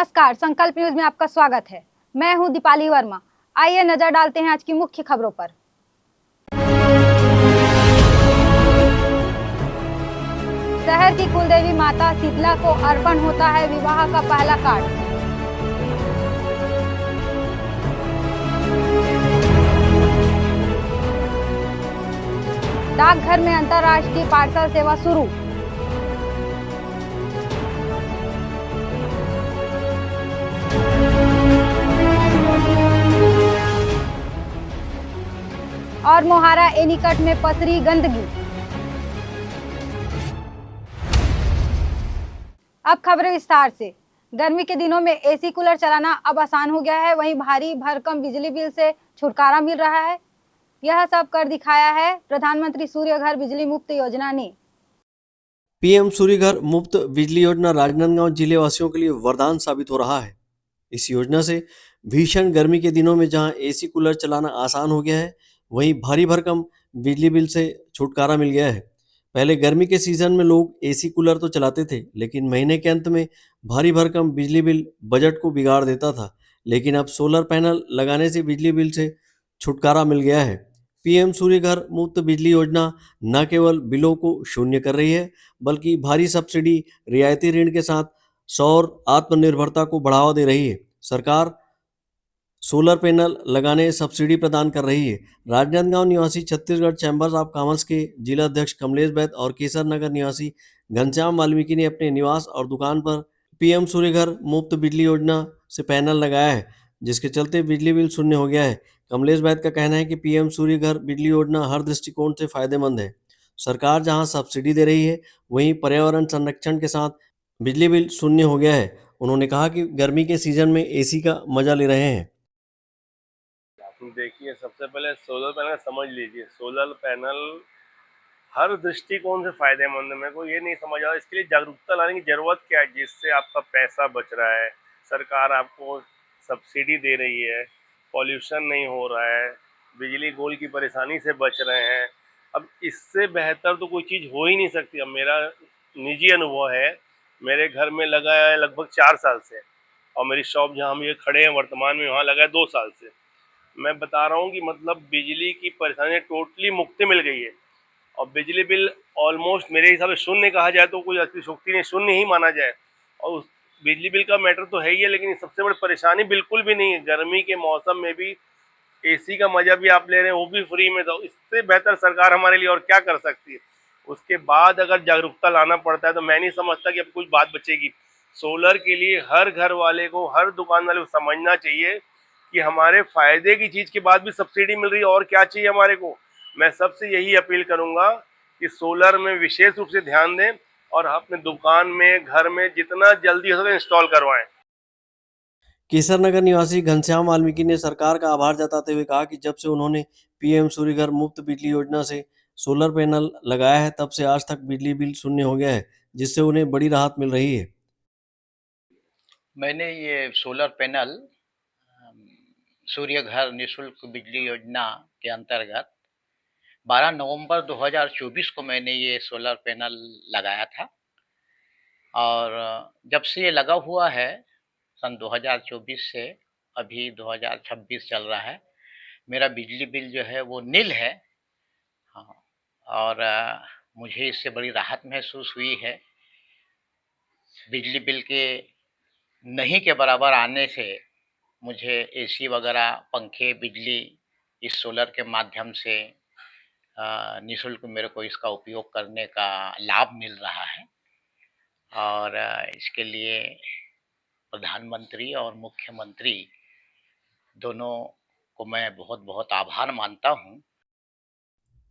नमस्कार, संकल्प न्यूज में आपका स्वागत है। मैं हूं दीपाली वर्मा। आइए नजर डालते हैं आज की मुख्य खबरों पर। शहर की कुलदेवी माता शीतला को अर्पण होता है विवाह का पहला कार्ड। डाकघर में अंतर्राष्ट्रीय पार्सल सेवा शुरू। और मोहारा एनीकट में पसरी गंदगी। अब खबरें विस्तार से। गर्मी के दिनों में एसी कूलर चलाना अब आसान हो गया है, वहीं भारी भरकम बिजली बिल से छुटकारा मिल रहा है। यह सब कर दिखाया है प्रधानमंत्री सूर्य घर बिजली मुफ्त योजना ने। पीएम सूर्य घर मुफ्त बिजली योजना राजनांदगांव जिले वासियों के लिए वरदान साबित हो रहा है। इस योजना से भीषण गर्मी के दिनों में जहां एसी कूलर चलाना आसान हो गया है, वहीं भारी भरकम बिजली बिल से छुटकारा मिल गया है। पहले गर्मी के सीजन में लोग एसी कूलर तो चलाते थे, लेकिन महीने के अंत में भारी भरकम बिजली बिल बजट को बिगाड़ देता था। लेकिन अब सोलर पैनल लगाने से बिजली बिल से छुटकारा मिल गया है। पीएम सूर्य घर मुफ्त बिजली योजना न केवल बिलों को शून्य कर रही है, बल्कि भारी सब्सिडी, रियायती ऋण के साथ सौर आत्मनिर्भरता को बढ़ावा दे रही है। सरकार सोलर पैनल लगाने सब्सिडी प्रदान कर रही है। राजनांदगांव निवासी छत्तीसगढ़ चैंबर्स ऑफ कॉमर्स के जिला अध्यक्ष कमलेश बैद और केसर नगर निवासी घनश्याम वाल्मीकि ने अपने निवास और दुकान पर पीएम सूर्य घर मुफ्त बिजली योजना से पैनल लगाया है, जिसके चलते बिजली बिल शून्य हो गया है। कमलेश बैद का कहना है कि पीएम सूर्य घर बिजली योजना हर दृष्टिकोण से फायदेमंद है। सरकार जहां सब्सिडी दे रही है, वहीं पर्यावरण संरक्षण के साथ बिजली बिल शून्य हो गया है। उन्होंने कहा कि गर्मी के सीजन में एसी का मजा ले रहे हैं। देखिए, सबसे पहले सोलर पैनल समझ लीजिए। सोलर पैनल हर दृष्टिकोण से फायदेमंद है। मेरे को ये नहीं समझ आ रहा इसके लिए जागरूकता लाने की जरूरत क्या है, जिससे आपका पैसा बच रहा है, सरकार आपको सब्सिडी दे रही है, पॉल्यूशन नहीं हो रहा है, बिजली गोल की परेशानी से बच रहे हैं। अब इससे बेहतर तो कोई चीज़ हो ही नहीं सकती। अब मेरा निजी अनुभव है, मेरे घर में लगा है लगभग 4 साल से, और मेरी शॉप जहाँ हम ये खड़े हैं वर्तमान में, वहाँ लगा है 2 साल से। मैं बता रहा हूँ कि मतलब बिजली की परेशानी टोटली मुक्ति मिल गई है। और बिजली बिल ऑलमोस्ट मेरे हिसाब से शून्य कहा जाए तो कोई अतिशयोक्ति नहीं, शून्य ही माना जाए। और उस बिजली बिल का मैटर तो है ही है, लेकिन सबसे बड़ी परेशानी बिल्कुल भी नहीं है। गर्मी के मौसम में भी एसी का मजा भी आप ले रहे हैं, वो भी फ्री में। तो इससे बेहतर सरकार हमारे लिए और क्या कर सकती है। उसके बाद अगर जागरूकता लाना पड़ता है तो मैं नहीं समझता कि अब कुछ बात बचेगी। सोलर के लिए हर घर वाले को, हर दुकान वाले को समझना चाहिए कि हमारे फायदे की चीज के बाद भी सब्सिडी मिल रही है, और क्या चाहिए हमारे को। मैं सबसे यही अपील करूंगा कि सोलर में विशेष रूप से ध्यान दें और अपने दुकान में, घर में जितना जल्दी हो सके इंस्टॉल करवाएं। केसर नगर निवासी घनश्याम वाल्मीकि ने सरकार का आभार जताते हुए कहा कि जब से उन्होंने पीएम सूर्य घर मुफ्त बिजली योजना से सोलर पैनल लगाया है, तब से आज तक बिजली बिल शून्य हो गया है, जिससे उन्हें बड़ी राहत मिल रही है। मैंने ये सोलर पैनल सूर्य घर निःशुल्क बिजली योजना के अंतर्गत 12 नवंबर 2024 को मैंने ये सोलर पैनल लगाया था, और जब से ये लगा हुआ है सन 2024 से अभी 2026 चल रहा है, मेरा बिजली बिल जो है वो नील है। हाँ, और मुझे इससे बड़ी राहत महसूस हुई है। बिजली बिल के नहीं के बराबर आने से मुझे एसी वगैरह, पंखे, बिजली इस सोलर के माध्यम से निःशुल्क मेरे को इसका उपयोग करने का लाभ मिल रहा है। और इसके लिए प्रधानमंत्री और मुख्यमंत्री दोनों को मैं बहुत बहुत आभार मानता हूँ।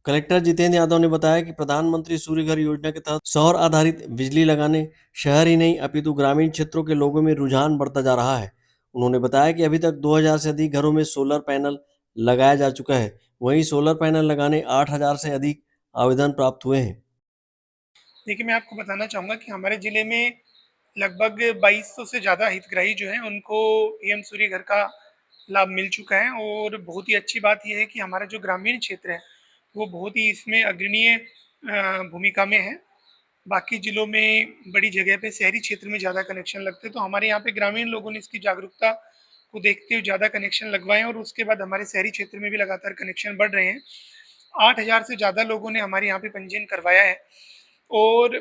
कलेक्टर जितेंद्र यादव ने बताया कि प्रधानमंत्री सूर्य घर योजना के तहत सौर आधारित बिजली लगाने शहर ही नहीं अपितु ग्रामीण क्षेत्रों के लोगों में रुझान बढ़ता जा रहा है। उन्होंने बताया कि अभी तक 2000 से अधिक घरों में सोलर पैनल लगाया जा चुका है। वहीं सोलर पैनल लगाने 8000 से अधिक आवेदन प्राप्त हुए हैं। देखिए, मैं आपको बताना चाहूँगा कि हमारे ज़िले में लगभग 2200 से ज़्यादा हितग्राही जो हैं, उनको पीएम सूर्य घर का लाभ मिल चुका है। और बहुत ही अच्छी बात ये है कि हमारा जो ग्रामीण क्षेत्र है, वो बहुत ही इसमें अग्रणीय भूमिका में है। बाकी जिलों में बड़ी जगह पे शहरी क्षेत्र में ज़्यादा कनेक्शन लगते हैं, तो हमारे यहाँ पे ग्रामीण लोगों ने इसकी जागरूकता को देखते हुए ज़्यादा कनेक्शन लगवाए और उसके बाद हमारे शहरी क्षेत्र में भी लगातार कनेक्शन बढ़ रहे हैं। 8,000 से ज़्यादा लोगों ने हमारे यहाँ पे पंजीयन करवाया है और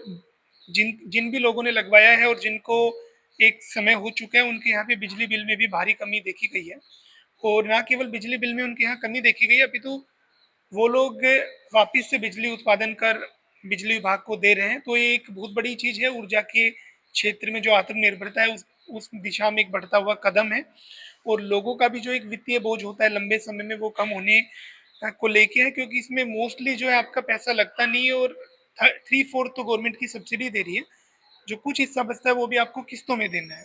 जिन जिन भी लोगों ने लगवाया है और जिनको एक समय हो चुका है, उनके यहाँ पे बिजली बिल में भी भारी कमी देखी गई है। और ना केवल बिजली बिल में उनके यहाँ कमी देखी गई है, अपितु वो लोग वापिस से बिजली उत्पादन कर बिजली विभाग को दे रहे हैं, तो ये एक बहुत बड़ी चीज़ है। ऊर्जा के क्षेत्र में जो आत्मनिर्भरता है उस दिशा में एक बढ़ता हुआ कदम है और लोगों का भी जो एक वित्तीय बोझ होता है लंबे समय में वो कम होने को लेके है, क्योंकि इसमें मोस्टली जो है आपका पैसा लगता नहीं है और 3/4 तो गवर्नमेंट की सब्सिडी दे रही है, जो कुछ हिस्सा बचता है वो भी आपको किस्तों में देना है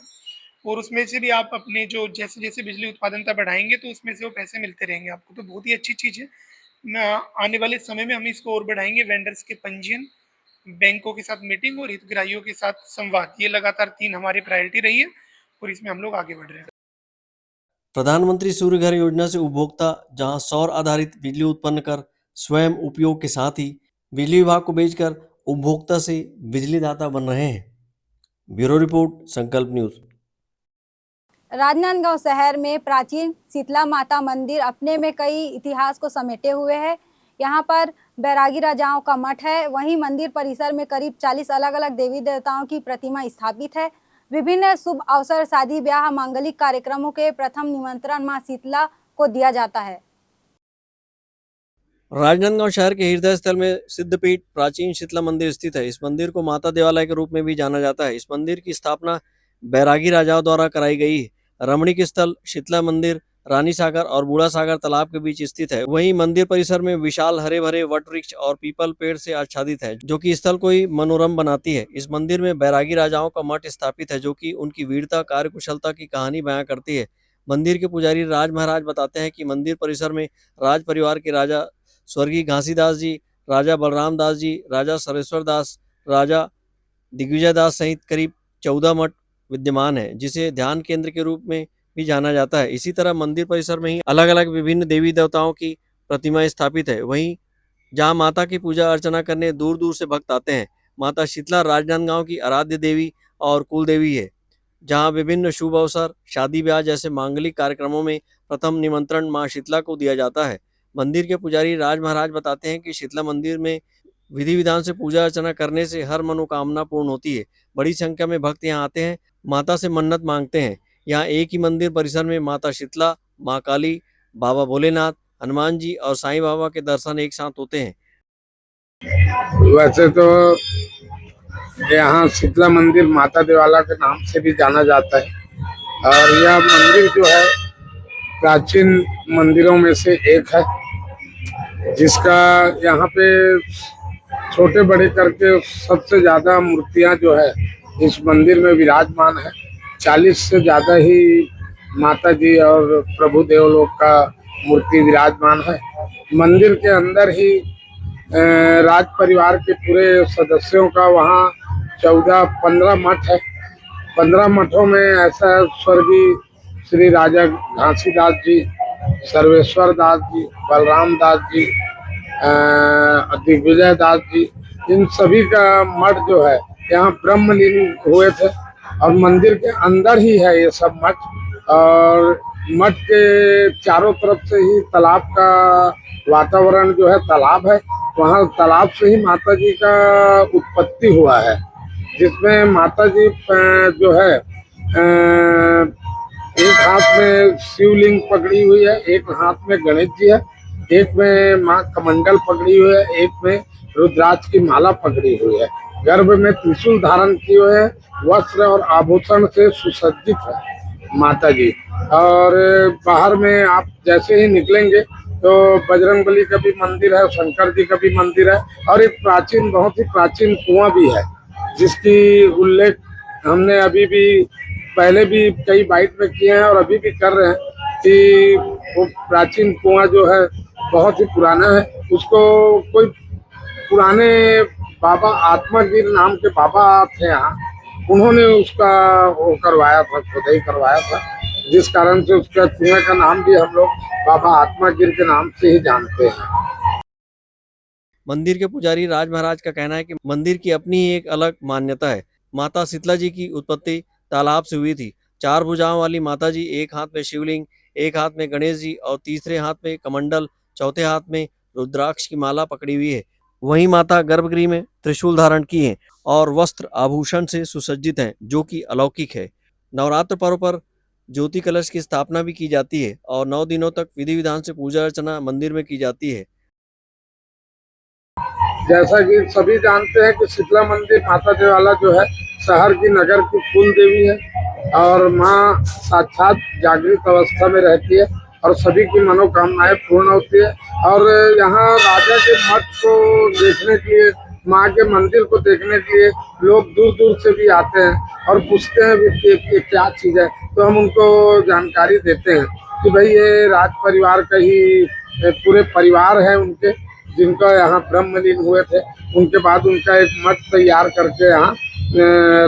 और उसमें से भी आप अपने जो जैसे जैसे बिजली उत्पादनता बढ़ाएंगे तो उसमें से वो पैसे मिलते रहेंगे आपको, तो बहुत ही अच्छी चीज़ है। आने वाले समय में हम इसको और बढ़ाएंगे। वेंडर्स के पंजीयन, बैंकों के साथ मीटिंग और हितग्राहियों के साथ संवाद, ये लगातार 3 हमारी प्रायोरिटी रही है और इसमें हम लोग आगे बढ़ रहे हैं। प्रधानमंत्री सूर्य घर योजना से उपभोक्ता जहां सौर आधारित बिजली उत्पन्न कर स्वयं उपयोग के साथ ही बिजली विभाग को बेचकर उपभोक्ता से बिजली दाता बन रहे हैं। ब्यूरो रिपोर्ट, संकल्प न्यूज। राजनांदगांव शहर में प्राचीन शीतला माता मंदिर अपने में कई इतिहास को समेटे हुए है। यहाँ पर बैरागी राजाओं का मठ है। वहीं मंदिर परिसर में करीब 40 अलग-अलग देवी देवताओं की प्रतिमा स्थापित है। विभिन्न शुभ अवसर, शादी ब्याह, मांगलिक कार्यक्रमों के प्रथम निमंत्रण मां शीतला को दिया जाता है। राजनांदगांव शहर के हृदय स्थल में सिद्धपीठ प्राचीन शीतला मंदिर स्थित है। इस मंदिर को माता देवालय के रूप में भी जाना जाता है। इस मंदिर की स्थापना बैरागी राजाओं द्वारा कराई गई है। रमणीक स्थल शीतला मंदिर रानी सागर और बूढ़ा सागर तालाब के बीच स्थित है। वहीं मंदिर परिसर में विशाल हरे भरे वट वृक्ष और पीपल पेड़ से आच्छादित है, जो कि स्थल को ही मनोरम बनाती है। इस मंदिर में बैरागी राजाओं का मठ स्थापित है, जो कि उनकी वीरता, कार्यकुशलता की कहानी बयां करती है। मंदिर के पुजारी राज महाराज बताते हैं कि मंदिर परिसर में राज परिवार के राजा स्वर्गीय घासीदास जी, राजा बलराम दास जी, राजा सरेश्वर दास, राजा दिग्विजय दास सहित करीब 14 मठ विद्यमान है, जिसे ध्यान केंद्र के रूप में भी जाना जाता है। इसी तरह मंदिर परिसर में ही अलग अलग विभिन्न देवी देवताओं की प्रतिमाएं स्थापित है। वहीं जहां माता की पूजा अर्चना करने दूर दूर से भक्त आते हैं। माता शीतला राजनांदगांव की आराध्य देवी और कुल देवी है, जहां विभिन्न शुभ अवसर, शादी ब्याह जैसे मांगलिक कार्यक्रमों में प्रथम निमंत्रण मां शीतला को दिया जाता है। मंदिर के पुजारी राज महाराज बताते हैं कि शीतला मंदिर में विधि विधान से पूजा अर्चना करने से हर मनोकामना पूर्ण होती है। बड़ी संख्या में भक्त यहाँ आते हैं, माता से मन्नत मांगते हैं। यहाँ एक ही मंदिर परिसर में माता शीतला, माँ काली, बाबा भोलेनाथ, हनुमान जी और साईं बाबा के दर्शन एक साथ होते हैं। वैसे तो यहाँ शीतला मंदिर माता देवाला के नाम से भी जाना जाता है और यह मंदिर जो है प्राचीन मंदिरों में से एक है, जिसका यहाँ पे छोटे बड़े करके सबसे ज़्यादा मूर्तियाँ जो है इस मंदिर में विराजमान है। 40 से ज़्यादा ही माता जी और प्रभु देवलोक का मूर्ति विराजमान है। मंदिर के अंदर ही राज परिवार के पूरे सदस्यों का वहाँ 14-15 मठ है। 15 मठों में ऐसा स्वर्गीय श्री राजा घासीदास जी, सर्वेश्वर दास जी, बलराम दास जी, दिग्विजय दास जी, इन सभी का मठ जो है यहाँ ब्रह्मलीन हुए थे और मंदिर के अंदर ही है ये सब मठ। और मठ के चारों तरफ से ही तालाब का वातावरण जो है तालाब है, वहाँ तालाब से ही माता जी का उत्पत्ति हुआ है, जिसमें माता जी जो है एक हाथ में शिवलिंग पकड़ी हुई है, एक हाथ में गणेश जी है, एक में माँ कमंडल पकड़ी हुई है, एक में रुद्राक्ष की माला पकड़ी हुई है। गर्भ में त्रिशूल धारण किए हुए है, वस्त्र और आभूषण से सुसज्जित है माता जी। और बाहर में आप जैसे ही निकलेंगे तो बजरंगबली का भी मंदिर है, शंकर जी का भी मंदिर है और एक प्राचीन, बहुत ही प्राचीन कुआं भी है, जिसकी उल्लेख हमने अभी भी पहले भी कई बाइट में किए हैं और अभी भी कर रहे हैं कि वो प्राचीन कुआं जो है बहुत ही पुराना है। उसको कोई पुराने बाबा आत्मागिर नाम के बाबा थे यहाँ, उन्होंने उसका वो करवाया था, खुदाई करवाया था, जिस कारण से उसका कुएं का नाम भी हम लोग बाबा आत्मागिर के नाम से ही जानते हैं। मंदिर के पुजारी राज महाराज का कहना है कि मंदिर की अपनी ही एक अलग मान्यता है। माता शीतला जी की उत्पत्ति तालाब से हुई थी। 4 भुजाओं वाली माता जी, एक हाथ में शिवलिंग, एक हाथ में गणेश जी और तीसरे हाथ में कमंडल, चौथे हाथ में रुद्राक्ष की माला पकड़ी हुई है। वहीं माता गर्भगृह में त्रिशूल धारण की है और वस्त्र आभूषण से सुसज्जित है, जो कि अलौकिक है। नवरात्र पर्व पर ज्योति कलश की स्थापना भी की जाती है और 9 दिनों तक विधि विधान से पूजा अर्चना मंदिर में की जाती है। जैसा कि सभी जानते हैं कि शीतला मंदिर माता देवाला जो है शहर की नगर की कुल देवी है और माँ साक्षात जागृत अवस्था में रहती है और सभी की मनोकामनाएं पूर्ण होती है। और यहाँ राजा के मठ को देखने के लिए, माँ के मंदिर को देखने के लिए लोग दूर दूर से भी आते हैं और पूछते हैं भी कि क्या चीज़ है, तो हम उनको जानकारी देते हैं कि भाई ये राज परिवार का ही पूरे परिवार है उनके, जिनका यहाँ ब्रह्मलीन हुए थे। उनके बाद उनका एक मठ तैयार करके यहाँ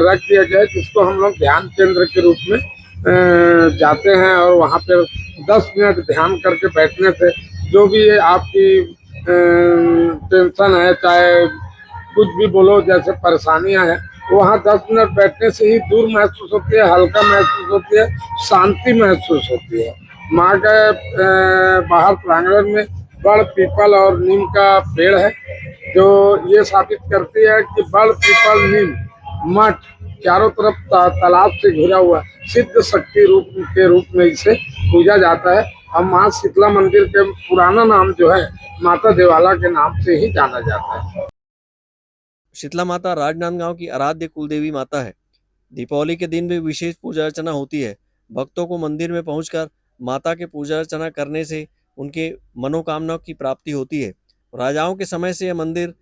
रख दिया गया, जिसको हम लोग ध्यान केंद्र के रूप में जाते हैं और वहाँ पे 10 मिनट ध्यान करके बैठने से जो भी आपकी टेंशन है, चाहे कुछ भी बोलो, जैसे परेशानियां हैं, वहाँ 10 मिनट बैठने से ही दूर महसूस होती है, हल्का महसूस होती है, शांति महसूस होती है। माँ के बाहर प्रांगण में बड़ पीपल और नीम का पेड़ है, जो ये साबित करती है कि बड़ पीपल नीम मठ चारों तरफ तालाब से घिरा हुआ सिद्ध शक्ति रूप में इसे पूजा जाता है। और माँ शीतला मंदिर के पुराना नाम जो है माता देवाला के नाम से ही जाना जाता है। शीतला माता राजनांदगांव की आराध्य कुलदेवी माता है। दीपावली के दिन भी विशेष पूजा अर्चना होती है। भक्तों को मंदिर में पहुंचकर माता के पूजा अर्चना करने से उनके मनोकामनाओं की प्राप्ति होती है। राजाओं के समय से यह मंदिर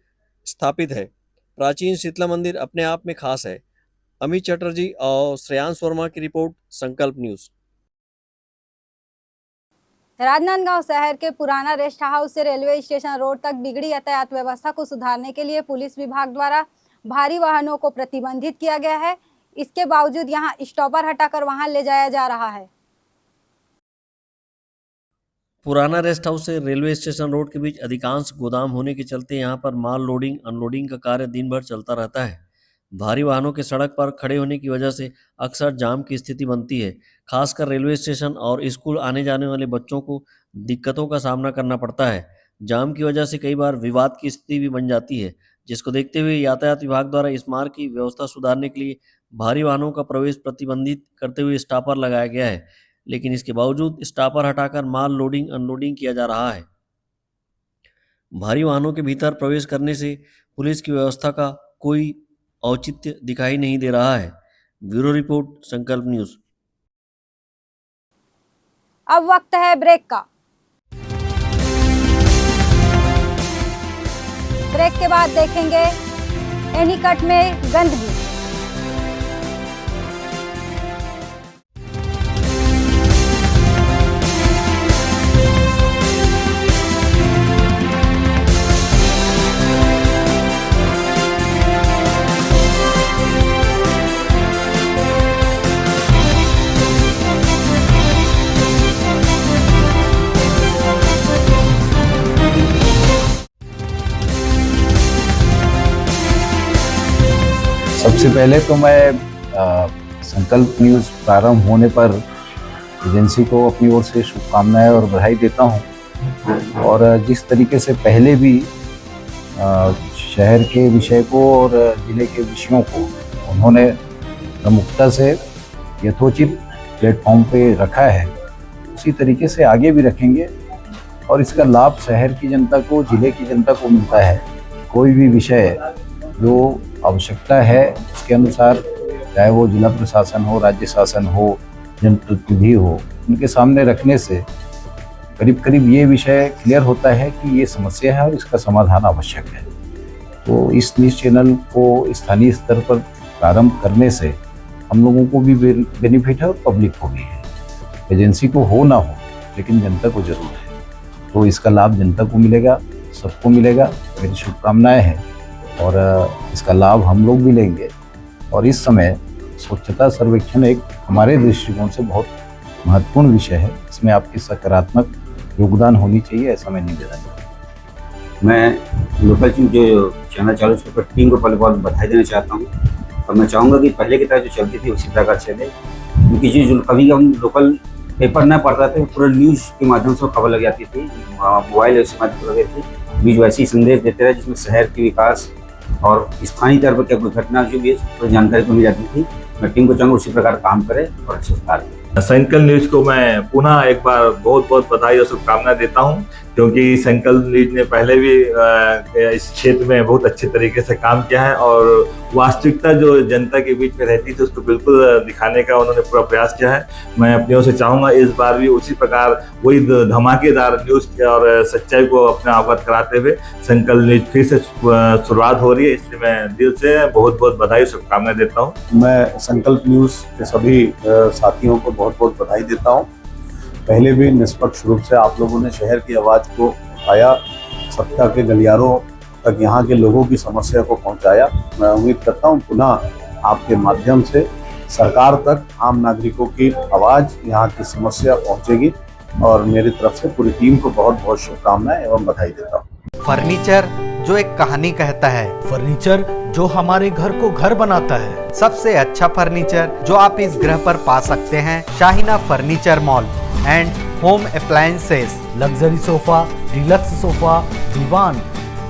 स्थापित है। प्राचीन शीतला मंदिर अपने आप में खास है। अमित चटर्जी और श्रेयांश वर्मा की रिपोर्ट, संकल्प न्यूज। राजनांदगांव शहर के पुराना रेस्ट हाउस से रेलवे स्टेशन रोड तक बिगड़ी यातायात व्यवस्था को सुधारने के लिए पुलिस विभाग द्वारा भारी वाहनों को प्रतिबंधित किया गया है। इसके बावजूद यहां स्टॉपर हटाकर वहां ले जाया जा रहा है। पुराना रेस्ट हाउस से रेलवे स्टेशन रोड के बीच अधिकांश गोदाम होने के चलते यहां पर माल लोडिंग अनलोडिंग का कार्य दिन भर चलता रहता है। भारी वाहनों के सड़क पर खड़े होने की वजह से अक्सर जाम की स्थिति बनती है। खासकर रेलवे स्टेशन और स्कूल आने जाने वाले बच्चों को दिक्कतों का सामना करना पड़ता है। जाम की वजह से कई बार विवाद की स्थिति भी बन जाती है, जिसको देखते हुए यातायात विभाग द्वारा इस मार्ग की व्यवस्था सुधारने के लिए भारी वाहनों का प्रवेश प्रतिबंधित करते हुए स्टॉपर लगाया गया है। लेकिन इसके बावजूद स्टॉपर हटाकर माल लोडिंग अनलोडिंग किया जा रहा है। भारी वाहनों के भीतर प्रवेश करने से पुलिस की व्यवस्था का कोई औचित्य दिखाई नहीं दे रहा है। ब्यूरो रिपोर्ट, संकल्प न्यूज। अब वक्त है ब्रेक का। ब्रेक के बाद देखेंगे एनीकट में गंदगी। सबसे पहले तो मैं संकल्प न्यूज़ प्रारंभ होने पर एजेंसी को अपनी ओर से शुभकामनाएं और बधाई देता हूं। और जिस तरीके से पहले भी शहर के विषय को और जिले के विषयों को उन्होंने प्रमुखता से यथोचित प्लेटफॉर्म पे रखा है, उसी तरीके से आगे भी रखेंगे और इसका लाभ शहर की जनता को, जिले की जनता को मिलता है। कोई भी विषय जो आवश्यकता है उसके अनुसार, चाहे वो जिला प्रशासन हो, राज्य शासन हो, जनप्रतिनिधि हो, उनके सामने रखने से करीब करीब ये विषय क्लियर होता है कि ये समस्या है और इसका समाधान आवश्यक है। तो इस न्यूज़ चैनल को स्थानीय स्तर पर प्रारंभ करने से हम लोगों को भी बेनिफिट है और पब्लिक को भी है। एजेंसी को हो ना हो, लेकिन जनता को जरूर है। तो इसका लाभ जनता को मिलेगा, सबको मिलेगा। मेरी शुभकामनाएं हैं और इसका लाभ हम लोग भी लेंगे। और इस समय स्वच्छता सर्वेक्षण एक हमारे दृष्टिकोण से बहुत महत्वपूर्ण विषय है। इसमें आपकी सकारात्मक योगदान होनी चाहिए, ऐसा मैं निवेदन करता हूं। मैं लोकल जो चैनल चालू उसके ऊपर टीम को पहले बहुत बधाई देना चाहता हूँ और मैं चाहूँगा कि पहले की तरह जो चलती थी उसी प्रकार चले, क्योंकि जो कभी हम लोकल पेपर न पढ़ते थे पूरा न्यूज़ के माध्यम से खबर लग जाती थी, मोबाइल ऐसे माध्यम लगे थे, न्यूज़ वैसे ही संदेश देते रहे जिसमें शहर के विकास और स्थानीय तौर पर क्या कोई घटना जो भी है जानकारी को मिल जाती थी। मैं टीम को चाहूँगा उसी प्रकार काम करे और अच्छे से कार्य करे। सेंट्रल न्यूज को मैं पुनः एक बार बहुत बहुत बधाई और शुभकामनाएं देता हूं, क्योंकि सेंट्रल न्यूज ने पहले भी इस क्षेत्र में बहुत अच्छे तरीके से काम किया है और वास्तविकता जो जनता के बीच में रहती थी उसको बिल्कुल दिखाने का उन्होंने पूरा प्रयास किया है। मैं अपनी ओर से चाहूँगा इस बार भी उसी प्रकार वही धमाकेदार न्यूज़ और सच्चाई को अपने अवगत कराते हुए सेंट्रल न्यूज फिर से शुरुआत हो रही है, इसलिए मैं दिल से बहुत बहुत बधाई और शुभकामनाएं देता हूँ। मैं संकल्प न्यूज़ के सभी साथियों को बहुत बहुत बधाई देता हूँ। पहले भी निष्पक्ष रूप से आप लोगों ने शहर की आवाज़ को उठाया, सत्ता के गलियारों तक यहाँ के लोगों की समस्या को पहुँचाया। मैं उम्मीद करता हूँ पुनः आपके माध्यम से सरकार तक आम नागरिकों की आवाज़, यहाँ की समस्या पहुँचेगी और मेरी तरफ से पूरी टीम को बहुत बहुत शुभकामनाएं एवं बधाई देता हूँ। फर्नीचर जो एक कहानी कहता है, फर्नीचर जो हमारे घर को घर बनाता है। सबसे अच्छा फर्नीचर जो आप इस ग्रह पर पा सकते हैं Shahina furniture mall and home appliances. Luxury sofa, deluxe sofa, दीवान,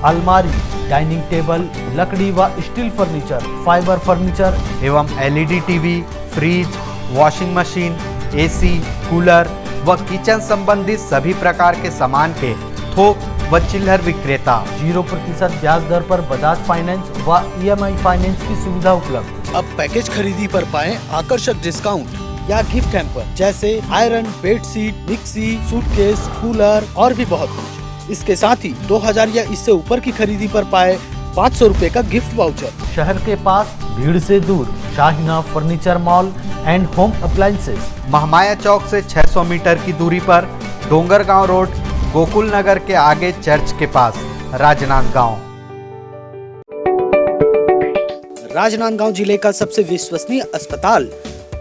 अलमारी, डाइनिंग टेबल, लकड़ी व स्टील फर्नीचर, फाइबर फर्नीचर एवं LED TV, fridge, washing machine, AC, cooler व किचन संबंधित सभी प्रकार के सामान के थोक व चिल्लर विक्रेता। 0% ब्याज दर पर बजाज फाइनेंस व EMI फाइनेंस की सुविधा उपलब्ध। अब पैकेज खरीदी पर पाएं आकर्षक डिस्काउंट या गिफ्ट हैम्पर जैसे iron, bedsheet, mixie, suitcase, cooler और भी बहुत कुछ। इसके साथ ही 2000 या इससे ऊपर की खरीदी पर पाए 500 रुपए का गिफ्ट वाउचर। शहर के पास भीड़ से दूर Shahina furniture mall and home appliances, Mahamaya Chowk से 600 मीटर की दूरी पर, डोंगरगांव रोड, गोकुल नगर के आगे चर्च के पास, राजनांदगांव। राजनांदगांव जिले का सबसे विश्वसनीय अस्पताल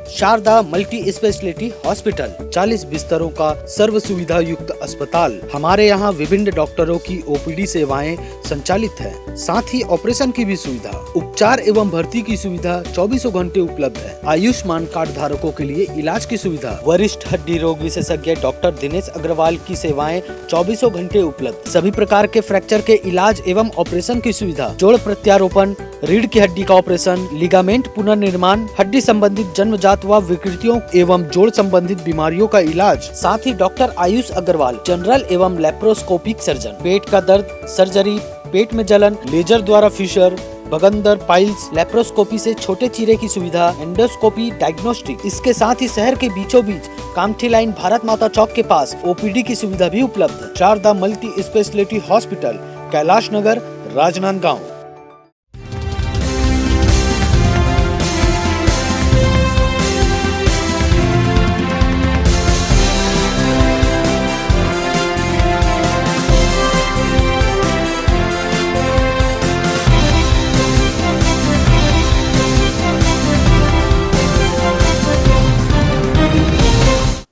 शारदा मल्टी स्पेशलिटी हॉस्पिटल, 40 बिस्तरों का सर्व सुविधा युक्त अस्पताल। हमारे यहाँ विभिन्न डॉक्टरों की OPD सेवाएं संचालित है, साथ ही ऑपरेशन की भी सुविधा, उपचार एवं भर्ती की सुविधा 24 घंटे उपलब्ध है। आयुष्मान कार्ड धारकों के लिए इलाज की सुविधा, वरिष्ठ हड्डी रोग विशेषज्ञ डॉक्टर दिनेश अग्रवाल की सेवाएं 24 घंटे उपलब्ध। सभी प्रकार के फ्रैक्चर के इलाज एवं ऑपरेशन की सुविधा, जोड़ प्रत्यारोपण, रीढ़ की हड्डी का ऑपरेशन, लिगामेंट पुनर्निर्माण, हड्डी संबंधित जन्मजात व विकृतियों एवं जोड़ संबंधित बीमारियों का इलाज, साथ ही डॉक्टर आयुष अग्रवाल जनरल एवं लेप्रोस्कोपिक सर्जन, पेट का दर्द, सर्जरी, पेट में जलन, लेजर द्वारा फिशर, बगंदर, पाइल्स, लेप्रोस्कोपी से छोटे चीरे की सुविधा, एंडोस्कोपी, डायग्नोस्टिक। इसके साथ ही शहर के बीचों बीच कामठी लाइन भारत माता चौक के पास OPD की सुविधा भी उपलब्ध है। Sharda multi speciality hospital, Kailash Nagar, Rajnandgaon.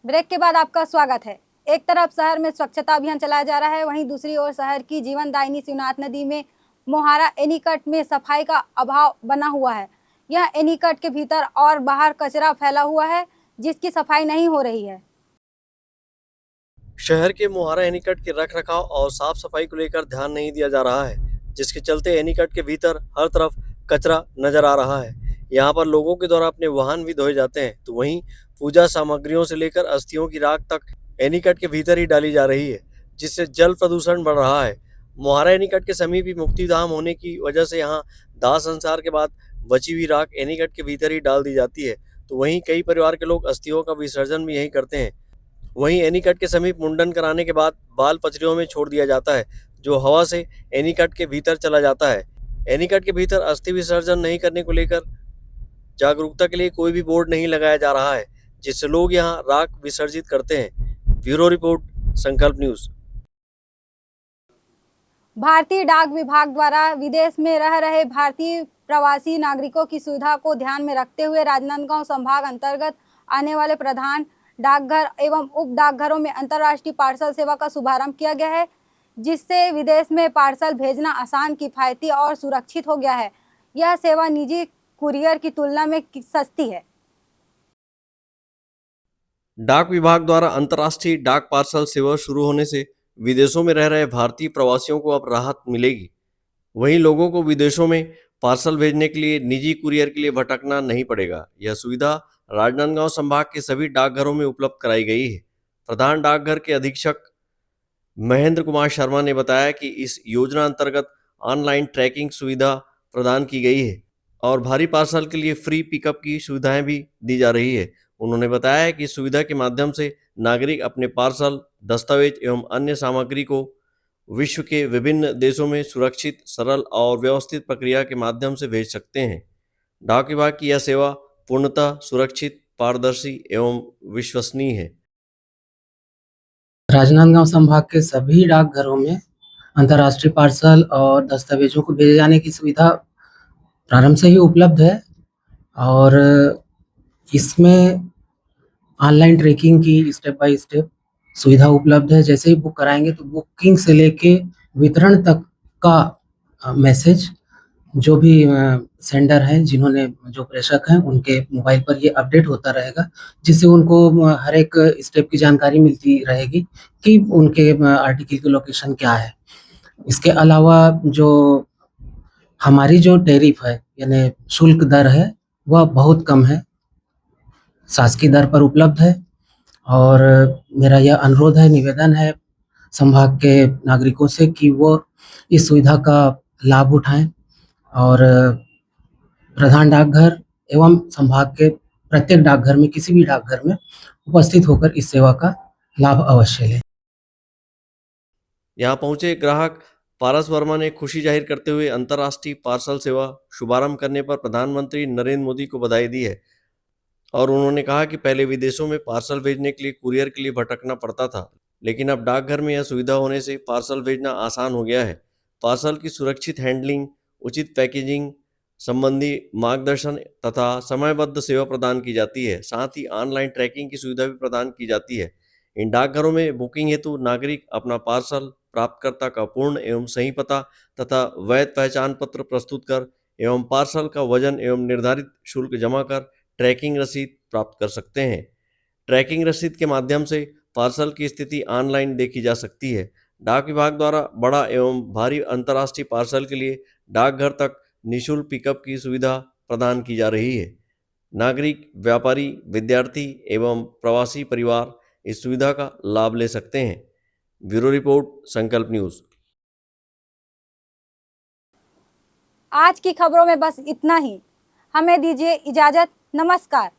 Break के बाद आपका स्वागत है। एक तरफ शहर में स्वच्छता अभियान चलाया जा रहा है, वहीं दूसरी ओर शहर की जीवनदायिनी शिवनाथ नदी में मोहारा एनीकट में सफाई का अभाव बना हुआ है। यह एनीकट के भीतर और बाहर कचरा फैला हुआ है, जिसकी सफाई नहीं हो रही है। शहर के मोहारा एनीकट के रख रखाव और साफ सफाई को लेकर ध्यान नहीं दिया जा रहा है, जिसके चलते एनीकट के भीतर हर तरफ कचरा नजर आ रहा है। यहाँ पर लोगों के द्वारा अपने वाहन भी धोए जाते हैं, तो वहीं पूजा सामग्रियों से लेकर अस्थियों की राख तक एनीकट के भीतर ही डाली जा रही है, जिससे जल प्रदूषण बढ़ रहा है। मोहारा एनीकट के समीप ही मुक्तिधाम होने की वजह से यहाँ दाह संस्कार के बाद बची हुई राख एनीकट के भीतर ही डाल दी जाती है, तो वहीं कई परिवार के लोग अस्थियों का विसर्जन भी यहीं करते हैं। वहीं एनीकट के समीप मुंडन कराने के बाद बाल पचरियों में छोड़ दिया जाता है, जो हवा से एनीकट के भीतर चला जाता है। एनीकट के भीतर अस्थि विसर्जन नहीं करने को लेकर जागरूकता के लिए कोई भी बोर्ड नहीं लगाया जा रहा है, जिससे लोग यहां राख विसर्जित करते हैं। ब्यूरो रिपोर्ट, संकल्प न्यूज। भारतीय डाक विभाग द्वारा विदेश में रह रहे भारतीय प्रवासी नागरिकों की सुविधा को ध्यान में रखते हुए राजनांदगांव संभाग अंतर्गत आने वाले प्रधान डाकघर एवं उप डाकघरों में अंतर्राष्ट्रीय पार्सल सेवा का शुभारंभ किया गया है। जिससे विदेश में पार्सल भेजना आसान, किफायती और सुरक्षित हो गया है। यह सेवा निजी कुरियर की तुलना में सस्ती है। डाक विभाग द्वारा अंतर्राष्ट्रीय डाक पार्सल सेवा शुरू होने से विदेशों में रह रहे भारतीय प्रवासियों को अब राहत मिलेगी। वहीं लोगों को विदेशों में पार्सल भेजने के लिए निजी कुरियर के लिए भटकना नहीं पड़ेगा। यह सुविधा राजनांदगांव संभाग के सभी डाकघरों में उपलब्ध कराई गई है। प्रधान डाकघर के अधीक्षक महेंद्र कुमार शर्मा ने बताया कि इस योजना अंतर्गत ऑनलाइन ट्रैकिंग सुविधा प्रदान की गई है और भारी पार्सल के लिए फ्री पिकअप की सुविधाएं भी दी जा रही है। उन्होंने बताया कि इस सुविधा के माध्यम से नागरिक अपने पार्सल, दस्तावेज एवं अन्य सामग्री को विश्व के विभिन्न देशों में सुरक्षित, सरल और व्यवस्थित प्रक्रिया के माध्यम से भेज सकते हैं। डाक विभाग की यह सेवा पूर्णतः सुरक्षित, पारदर्शी एवं विश्वसनीय है। राजनांदगांव संभाग के सभी डाकघरों में अंतर्राष्ट्रीय पार्सल और दस्तावेजों को भेजे जाने की सुविधा प्रारंभ से ही उपलब्ध है और इसमें ऑनलाइन ट्रैकिंग की स्टेप बाय स्टेप सुविधा उपलब्ध है। जैसे ही बुक कराएंगे तो बुकिंग से लेके वितरण तक का मैसेज जो भी सेंडर हैं, जिन्होंने जो प्रेषक हैं, उनके मोबाइल पर ये अपडेट होता रहेगा, जिससे उनको हर एक स्टेप की जानकारी मिलती रहेगी कि उनके आर्टिकल की लोकेशन क्या है। इसके अलावा जो हमारी जो टैरिफ है यानी शुल्क दर है वह बहुत कम है, शासकीय दर पर उपलब्ध है और मेरा यह अनुरोध है, निवेदन है संभाग के नागरिकों से कि वो इस सुविधा का लाभ उठाएं और प्रधान डाकघर एवं संभाग के प्रत्येक डाकघर में, किसी भी डाकघर में उपस्थित होकर इस सेवा का लाभ अवश्य लें। यहाँ पहुंचे ग्राहक पारस वर्मा ने खुशी जाहिर करते हुए अंतर्राष्ट्रीय पार्सल सेवा शुभारंभ करने पर प्रधानमंत्री नरेंद्र मोदी को बधाई दी है और उन्होंने कहा कि पहले विदेशों में पार्सल भेजने के लिए कुरियर के लिए भटकना पड़ता था, लेकिन अब डाकघर में यह सुविधा होने से पार्सल भेजना आसान हो गया है। पार्सल की सुरक्षित हैंडलिंग, उचित पैकेजिंग संबंधी मार्गदर्शन तथा समयबद्ध सेवा प्रदान की जाती है। साथ ही ऑनलाइन ट्रैकिंग की सुविधा भी प्रदान की जाती है। इन डाकघरों में बुकिंग हेतु नागरिक अपना पार्सल प्राप्तकर्ता का पूर्ण एवं सही पता तथा वैध पहचान पत्र प्रस्तुत कर एवं पार्सल का वजन एवं निर्धारित शुल्क जमा कर ट्रैकिंग रसीद प्राप्त कर सकते हैं। ट्रैकिंग रसीद के माध्यम से पार्सल की स्थिति ऑनलाइन देखी जा सकती है। डाक विभाग द्वारा बड़ा एवं भारी अंतर्राष्ट्रीय पार्सल के लिए डाकघर तक निःशुल्क पिकअप की सुविधा प्रदान की जा रही है। नागरिक, व्यापारी, विद्यार्थी एवं प्रवासी परिवार इस सुविधा का लाभ ले सकते हैं। ब्यूरो रिपोर्ट, संकल्प न्यूज। आज की खबरों में बस इतना ही। हमें दीजिए इजाजत। नमस्कार।